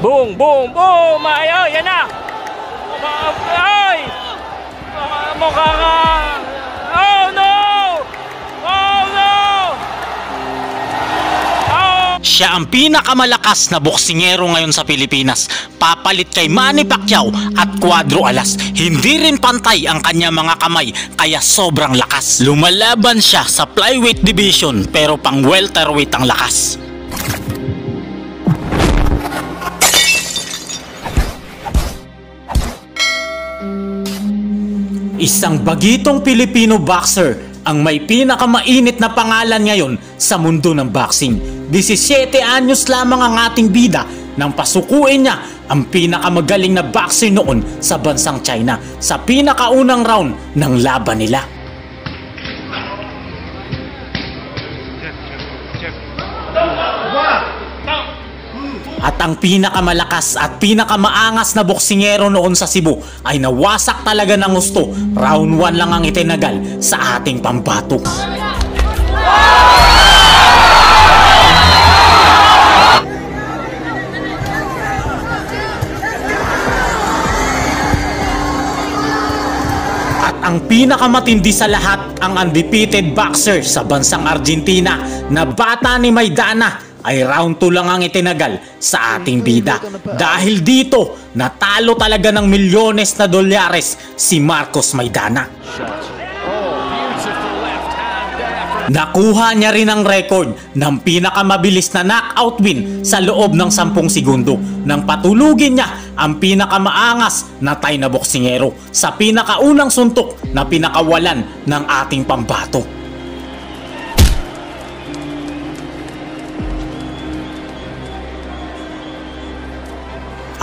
Boom, boom, boom! Ay, yan na! Ay! Mukha ka! Oh no! Oh no! Oh! Siya ang pinakamalakas na boksingero ngayon sa Pilipinas. Papalit kay Manny Pacquiao at Cuadro Alas. Hindi rin pantay ang kanya mga kamay kaya sobrang lakas. Lumalaban siya sa flyweight division pero pang welterweight ang lakas. Isang bagitong Pilipino boxer ang may pinakamainit na pangalan ngayon sa mundo ng boxing. 17 anyos lamang ang ating bida nang pasukuin niya ang pinakamagaling na boxer noon sa bansang China sa pinakaunang round ng laban nila. At ang pinakamalakas at pinakamaangas na boksingero noon sa Cebu ay nawasak talaga ng gusto. Round 1 lang ang itinagal sa ating pambato. At ang pinakamatindi sa lahat, ang undefeated boxer sa bansang Argentina na bata ni Maidana ay round 2 lang ang itinagal sa ating bida. Dahil dito, natalo talaga ng milyones na dolyares si Marcos Maidana. Nakuha niya rin ang record ng pinakamabilis na knockout win sa loob ng 10 segundo nang patulugin niya ang pinakamaangas na Thai na boksingero sa pinakaunang suntok na pinakawalan ng ating pambato.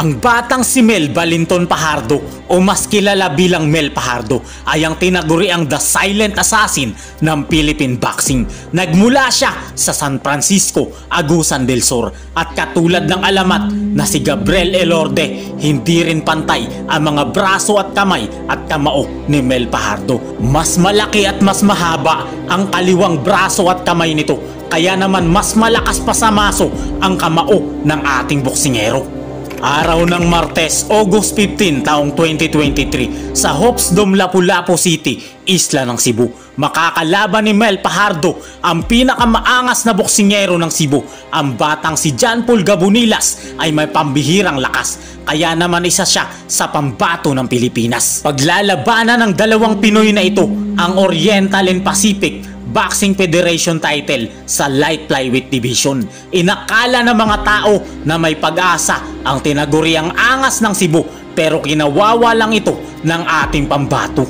Ang batang si Mel Valenton Pajardo o mas kilala bilang Mel Pajardo ay ang tinaguriang The Silent Assassin ng Philippine Boxing. Nagmula siya sa San Francisco, Agusan del Sur at katulad ng alamat na si Gabriel Elorde, hindi rin pantay ang mga braso at kamay at kamao ni Mel Pajardo. Mas malaki at mas mahaba ang kaliwang braso at kamay nito, kaya naman mas malakas pa sa maso ang kamao ng ating boksingero. Araw ng Martes, August 15, taong 2023 sa Hopsdom, Lapu-Lapu City, Isla ng Cebu. Makakalaban ni Mel Pajardo ang pinakamaangas na boksingero ng Cebu. Ang batang si John Paul Gabonilas ay may pambihirang lakas, kaya naman isa siya sa pambato ng Pilipinas. Paglalabanan ng dalawang Pinoy na ito ang Oriental and Pacific Boxing Federation title sa light flyweight division. Inakala ng mga tao na may pag-asa ang tinaguriang angas ng Cebu pero kinawawa lang ito ng ating pambato.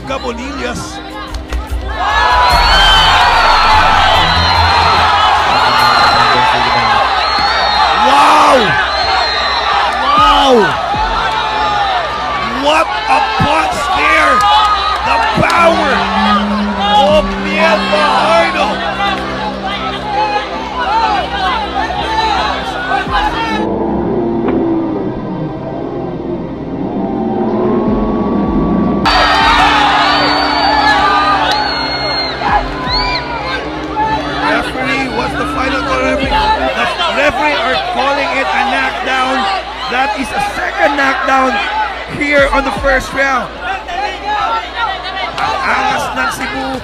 Gabonilas. Wow! Wow! What a punch there! The power of Mel Pajardo! Referee, what's the final call? The referee are calling it a knockdown. That is a second knockdown here on the first round. Ang angas ng Cebu.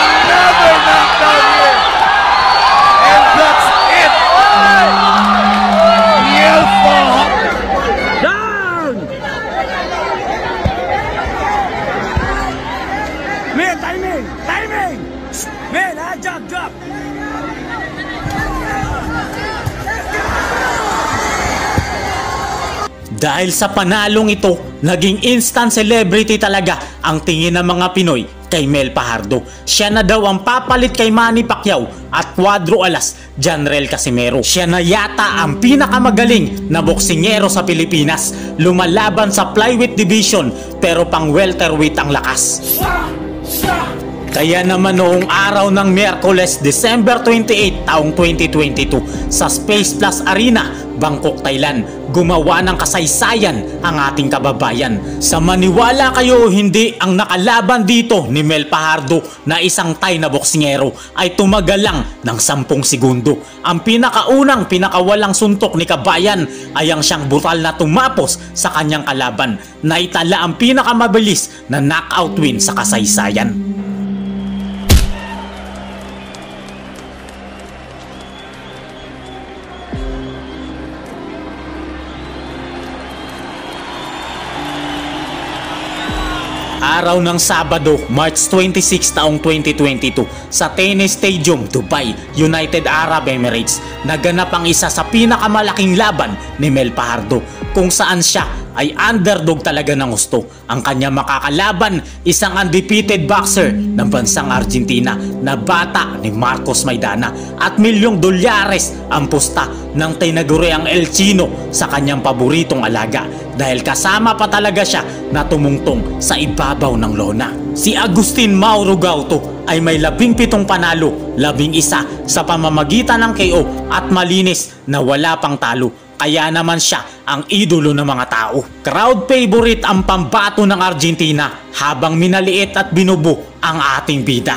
Another knockdown here. And that's it. Mel Pajardo. Down! Man, timing! Timing! Man, jump, jump! Dahil sa panalong ito, naging instant celebrity talaga ang tingin ng mga Pinoy kay Mel Pajardo. Siya na daw ang papalit kay Manny Pacquiao at Cuadro Alas, Janrel Casimero. Siya na yata ang pinakamagaling na boksingero sa Pilipinas. Lumalaban sa flyweight division pero pang welterweight ang lakas. Kaya naman noong araw ng Miyerkules, December 28, taong 2022 sa Space Plus Arena, Bangkok, Thailand, gumawa ng kasaysayan ang ating kababayan. Sa maniwala kayo o hindi, ang nakalaban dito ni Mel Fajardo na isang Thai na boksingero ay tumagal lang ng 10 segundo. Ang pinakawalang suntok ni Kabayan ay ang siyang brutal na tumapos sa kanyang kalaban na itala ang pinakamabilis na knockout win sa kasaysayan. Araw ng Sabado, March 26 taong 2022 sa Tennis Stadium, Dubai, United Arab Emirates, naganap ang isa sa pinakamalaking laban ni Mel Fajardo kung saan siya ay underdog talaga ng gusto. Ang kanya makakalaban, isang undefeated boxer ng bansang Argentina na bata ni Marcos Maidana at $1,000,000 ang pusta ng tinaguriang El Chino sa kanyang paboritong alaga dahil kasama pa talaga siya na tumungtong sa ibabaw ng lona. Si Agustin Mauro Gauto ay may 17 panalo, 11 sa pamamagitan ng KO at malinis na wala pang talo. Kaya naman siya ang idolo ng mga tao. Crowd favorite ang pambato ng Argentina habang minaliit at binubo ang ating bida.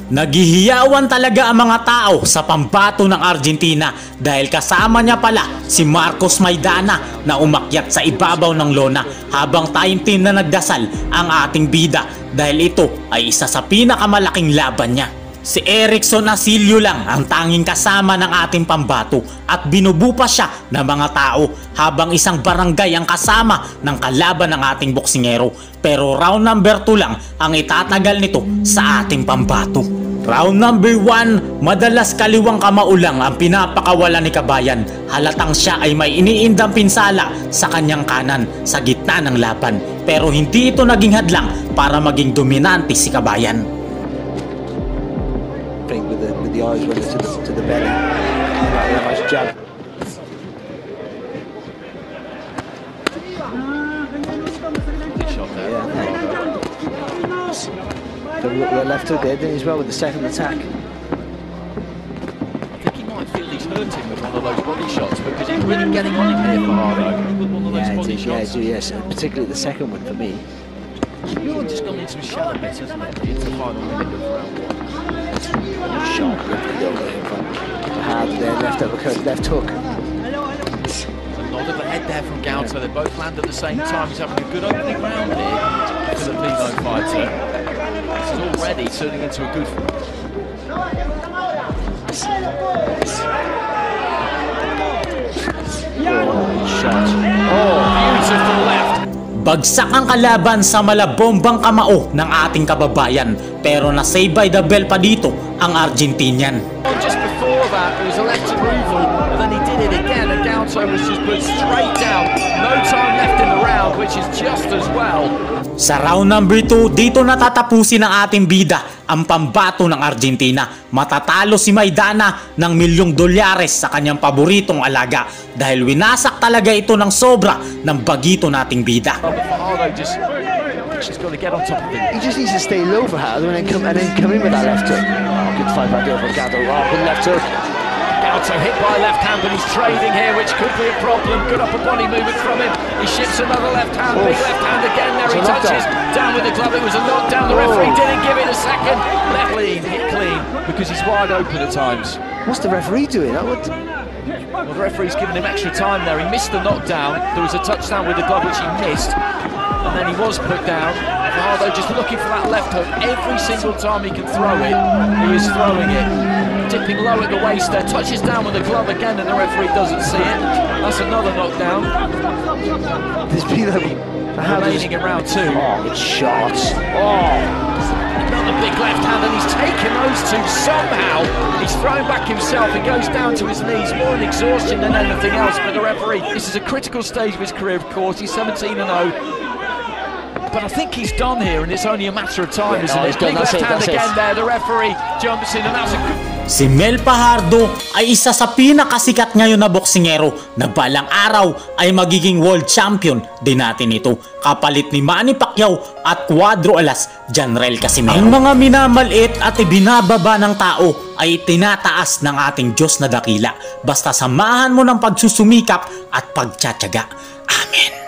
Naghihiyawan talaga ang mga tao sa pambato ng Argentina dahil kasama niya pala si Marcos Maidana na umakyat sa ibabaw ng lona habang taimtim na nagdasal ang ating bida dahil ito ay isa sa pinakamalaking laban niya. Si Erickson Asilio lang ang tanging kasama ng ating pambato at binubu pa siya ng mga tao habang isang barangay ang kasama ng kalaban ng ating boksingero. Pero round number 2 lang ang itatagal nito sa ating pambato. Round number 1, madalas kaliwang kamao lang ang pinapakawala ni Kabayan. Halatang siya ay may iniindang pinsala sa kanyang kanan sa gitna ng laban. Pero hindi ito naging hadlang para maging dominante si Kabayan. With the eyes running to the belly. Nice jab. The left hook there, didn't he, as well with the second attack? I think he might feel he's hurt him with one of those body shots because he's really getting on him here, Fajardo, with one of those body shots. Yes, particularly the second one for me. He's just gone into a shallow bit, hasn't it? Into the final minute of round 1. Sharp left to go in front. Hard there, left uppercut, left hook. A nod of the head there from Gauto. They both land at the same time. He's having a good opening round here. Filipino fighter. This is already turning into a good Shot. beautiful left. Bagsak ang kalaban sa malabombang kamao ng ating kababayan pero na-save by the bell pa dito ang Argentinian. Just before that, there was a left approval, and then he did it again, and Gauto was just put straight down. No time left in the round, which is just as well. Sa round number 2, dito natatapusin ng ating bida ang pambato ng Argentina. Matatalo si Maidana ng $1,000,000 sa kanyang paboritong alaga dahil winasak talaga ito ng sobra ng bagito nating bida. Fajardo just got to get on top of it. He just needs to stay low for Fajardo and then come in with that left hook. Good fight back there from Gauto. Good left hook. Gauto hit by left hand, but he's trading here, which could be a problem. Good upper body movement from him. He shifts another left hand, big left hand again. There he touches down with the glove. It was a knockdown. The referee didn't give it a second. Left clean, hit clean, because he's wide open at times. What's the referee doing? Well, the referee's given him extra time there. He missed the knockdown. There was a touchdown with the glove, which he missed. And then he was put down. Fajardo just looking for that left hook. Every single time he can throw it, he is throwing it. Dipping low at the waist there, touches down with the glove again, and the referee doesn't see it. That's another knockdown. There's been Remaining in round 2. good shots. Another big left hand, and he's taken those two somehow. He's thrown back himself. He goes down to his knees, more in exhaustion than anything else. But the referee, this is a critical stage of his career, of course. He's 17-0. But I think he's done here, and it's only a matter of time, isn't it? Big left hand again there. The referee jumps in, and that's a good... Si Mel Fajardo ay isa sa pinakasikat ngayon na boksingero na balang araw ay magiging world champion din natin ito, kapalit ni Manny Pacquiao at Cuadro Alas Janrel Casimero. Ang mga minamaliit at ibinababa ng tao ay tinataas ng ating Diyos na dakila, basta samahan mo ng pagsusumikap at pagtsatsaga. Amen.